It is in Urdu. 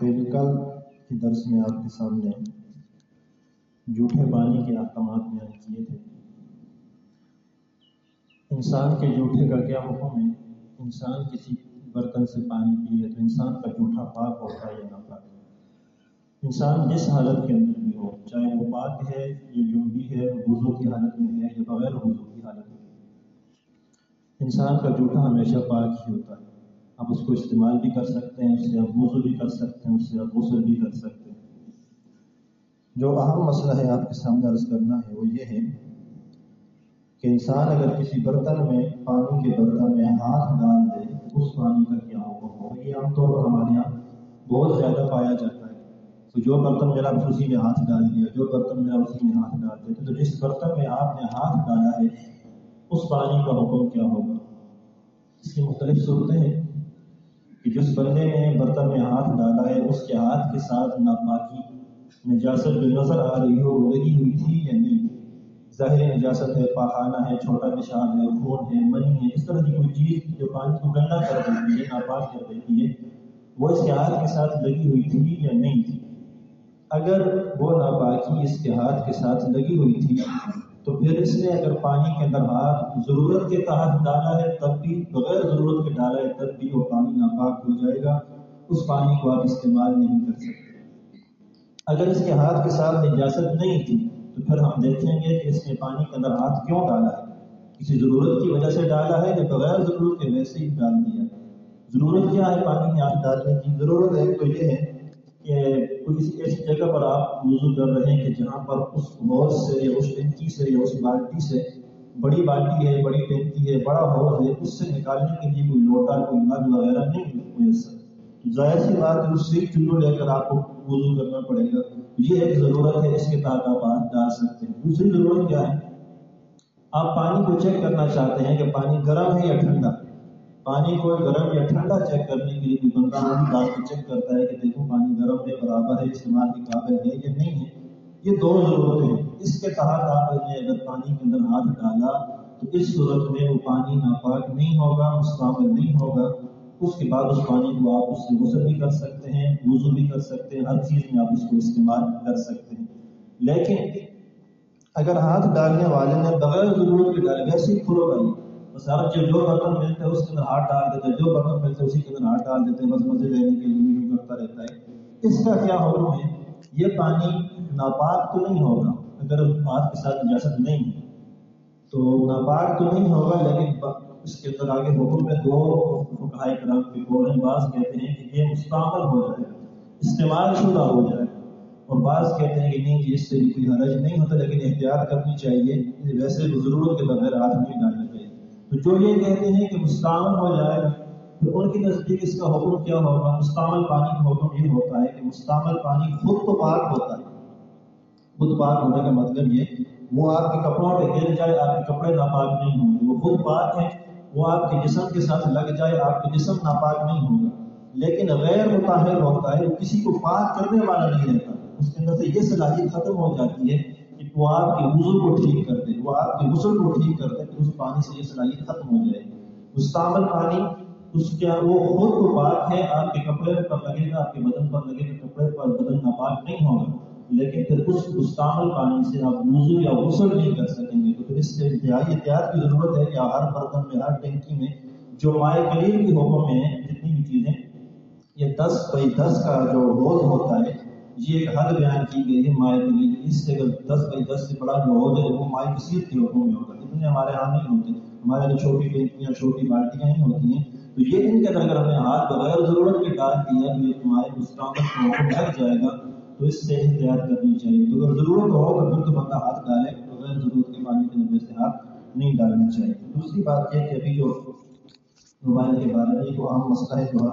کل کے درس میں آپ کے سامنے جھوٹے پانی کے احکامات بیان کیے تھے۔ انسان کے جھوٹے کا کیا حکم ہے؟ انسان کسی برتن سے پانی پیے تو انسان کا جھوٹا پاک ہوتا ہے یا ناپاک؟ انسان جس حالت کے اندر بھی ہو، چاہے وہ پاک ہے یا جنبی ہے، وضو کی حالت میں ہے یا بغیر وضو کی حالت میں ہے، انسان کا جھوٹا ہمیشہ پاک ہی ہوتا ہے۔ آپ اس کو استعمال بھی کر سکتے ہیں، اس سے آپ وضو بھی کر سکتے ہیں، اس سے آپ غسل بھی کر سکتے ہیں۔ جو اہم مسئلہ ہے آپ کے سامنے عرض کرنا ہے وہ یہ ہے کہ انسان اگر کسی برتن میں، پانی کے برتن میں ہاتھ ڈال دے تو اس پانی کا کیا حکم ہو؟ یہ عام طور پر ہمارے یہاں بہت زیادہ پایا جاتا ہے تو جو برتن میرا اسی میں ہاتھ ڈال دیا، جو برتن میرا اسی میں ہاتھ ڈال دیتے، تو جس برتن میں آپ نے ہاتھ ڈالا ہے اس پانی کا حکم کیا ہوگا؟ اس کی مختلف صورتیں ہیں کہ جس بندے نے برتن میں ہاتھ ڈالا ہے اس کے ہاتھ کے ساتھ ناپاکی، نجاست جو نظر آ رہی ہو وہ لگی ہوئی تھی یا نہیں؟ ظاہری نجاست ہے، پاخانہ ہے، چھوٹا پیشاب ہے، خون ہے، منی ہے، اس طرح کی کوئی چیز جو پانی کو گندا کر دیتی ہے، ناپاک کر دیتی ہے، وہ اس کے ہاتھ کے ساتھ لگی ہوئی تھی یا نہیں تھی؟ اگر وہ ناپاکی اس کے ہاتھ کے ساتھ لگی ہوئی تھی تو پھر اس نے اگر پانی کے اندر ہاتھ ضرورت کے تحت ڈالا ہے تب بھی، بغیر ضرورت کے ڈالا ہے تب بھی وہ پانی ناپاک ہو جائے گا، اس پانی کو آپ استعمال نہیں کر سکتے۔ اگر اس کے ہاتھ کے ساتھ نجاست نہیں تھی تو پھر ہم دیکھیں گے کہ اس نے پانی کے اندر ہاتھ کیوں ڈالا ہے، کسی ضرورت کی وجہ سے ڈالا ہے یا بغیر ضرورت کے ویسے ہی ڈال دیا؟ ضرورت کیا ہے پانی میں ہاتھ ڈالنے کی؟ ضرورت ایک تو یہ ہے کہ کسی ایسی جگہ پر آپ وضو کر رہے ہیں کہ جہاں پر اس حوض سے یا اس ٹینکی سے یا اس بالٹی سے، بڑی بالٹی ہے، بڑی ٹینکی ہے، بڑا حوض ہے، اس سے نکالنے کے لیے کوئی لوٹا، کوئی مگ وغیرہ نہیں میسر، ظاہر سی بات ہے اس سے چلو لے کر آپ کو وضو کرنا پڑے گا۔ یہ ایک ضرورت ہے، اس کے تحت آپ ہاتھ ڈال سکتے ہیں۔ دوسری ضرورت کیا ہے؟ آپ پانی کو چیک کرنا چاہتے ہیں کہ پانی گرم ہے یا ٹھنڈا۔ پانی کو گرم یا ٹھنڈا چیک کرنے کے لیے کوئی بندہ بھی بات کو چیک کرتا ہے کہ دیکھو پانی گرم ہے، برابر ہے، استعمال کے قابل ہے یا نہیں ہے۔ یہ دو ضرورتیں ہیں، اس کے تحت آپ نے اگر پانی کے اندر ہاتھ ڈالا تو اس صورت میں وہ پانی ناپاک نہیں ہوگا، مستعمل نہیں ہوگا۔ اس کے بعد اس پانی کو آپ اس سے غسل بھی کر سکتے ہیں، وضو بھی کر سکتے ہیں، ہر چیز میں آپ اس کو استعمال کر سکتے ہیں۔ لیکن اگر ہاتھ ڈالنے والے نے بغیر ضرورت کے ڈالے، ویسے ہی کھلو گئی، بس آپ جو برتن ملتے ہیں اس کے اندر ہاتھ ڈال دیتے ہیں، جو برتن ملتے ہیں اسی کے اندر ہاتھ ڈال دیتے ہیں، بس مزے لینے کے لیے یوں کرتا رہتا ہے، اس کا کیا حکم ہے؟ یہ پانی ناپاک تو نہیں ہوگا، اگر ہاتھ کے ساتھ نجاست نہیں ہے تو ناپاک تو نہیں ہوگا، لیکن اس کے اندر آگے حکم میں دو فقہائے کرام کے قول ہیں۔ بعض کہتے ہیں کہ یہ مستعمل ہو جائے گا، استعمال شدہ ہو جائے گا، اور بعض کہتے ہیں کہ نہیں جی اس سے بھی کوئی حرج نہیں ہوتا، لیکن احتیاط کرنی چاہیے، ویسے ضرورت کے بغیر ہاتھ نہیں ڈالنا چاہیے۔ تو جو یہ کہتے ہیں کہ مستعمل ہو جائے گا تو ان کی نزدیک اس کا حکم کیا ہوگا؟ مستعمل پانی کا حکم یہ ہوتا ہے کہ مستعمل پانی خود تو پاک ہوتا ہے، خود پاک ہونے کا مطلب یہ وہ آپ کے کپڑوں پہ گر جائے آپ کے کپڑے ناپاک نہیں ہوں گے، وہ خود پاک ہے، وہ آپ کے جسم کے ساتھ لگ جائے آپ کے جسم ناپاک نہیں ہوگا۔ لیکن غیر مطہر ہوتا ہے، وہ کسی کو پاک کرنے والا نہیں رہتا، اس کے اندر سے یہ صلاحیت ختم ہو جاتی ہے کہ وہ آپ کے وضو کو ٹھیک کر دے، وہ آپ کے غسل کو ٹھیک کر دے، اس پانی سے یہ صلاحیت ختم ہو جائے گی۔ مستعمل پانی اس کے وہ خود تو پاک ہے، آپ کے کپڑے پر لگے گا، آپ کے بدن پر لگے گا، کپڑے پر بدن ناپاک نہیں ہوگا، لیکن پھر اس مستعمل پانی سے آپ وضو یا غسل نہیں کر سکیں گے۔ تو پھر اس سے انتہائی احتیاط کی ضرورت ہے کہ ہر برتن میں، ہر ٹینکی میں جو مائع قلیل کی حکم میں جتنی بھی چیزیں، یہ 10x10 کا جو حوض ہوتا ہے، یہ ایک حد بیان کی گئی ہے مائع قلیل، اس سے اگر 10x10 سے بڑا جو حوض ہے وہ مائع کثیر کے حکم میں ہوگا، اتنے ہمارے ہاں نہیں ہوتے، ہمارے چھوٹی ٹینکیاں، چھوٹی بالٹیاں ہی ہوتی ہیں۔ تو یہ ان کے اندر اگر ہم نے ہاتھ بغیر ضرورت کے ڈال دیا تو یہ مائع مستعمل کا حکم لگ جائے گا، تو اس سے احتیاط کرنی چاہیے۔ تو اگر ضرورت ہو تو پھر تو بندہ ہاتھ ڈالے، بغیر ضرورت کے پانی کے اندر سے ہاتھ نہیں ڈالنا چاہیے۔ دوسری بات یہ کہ ابھی جو موبائل کے بارے میں ایک اہم مسئلہ ہے جو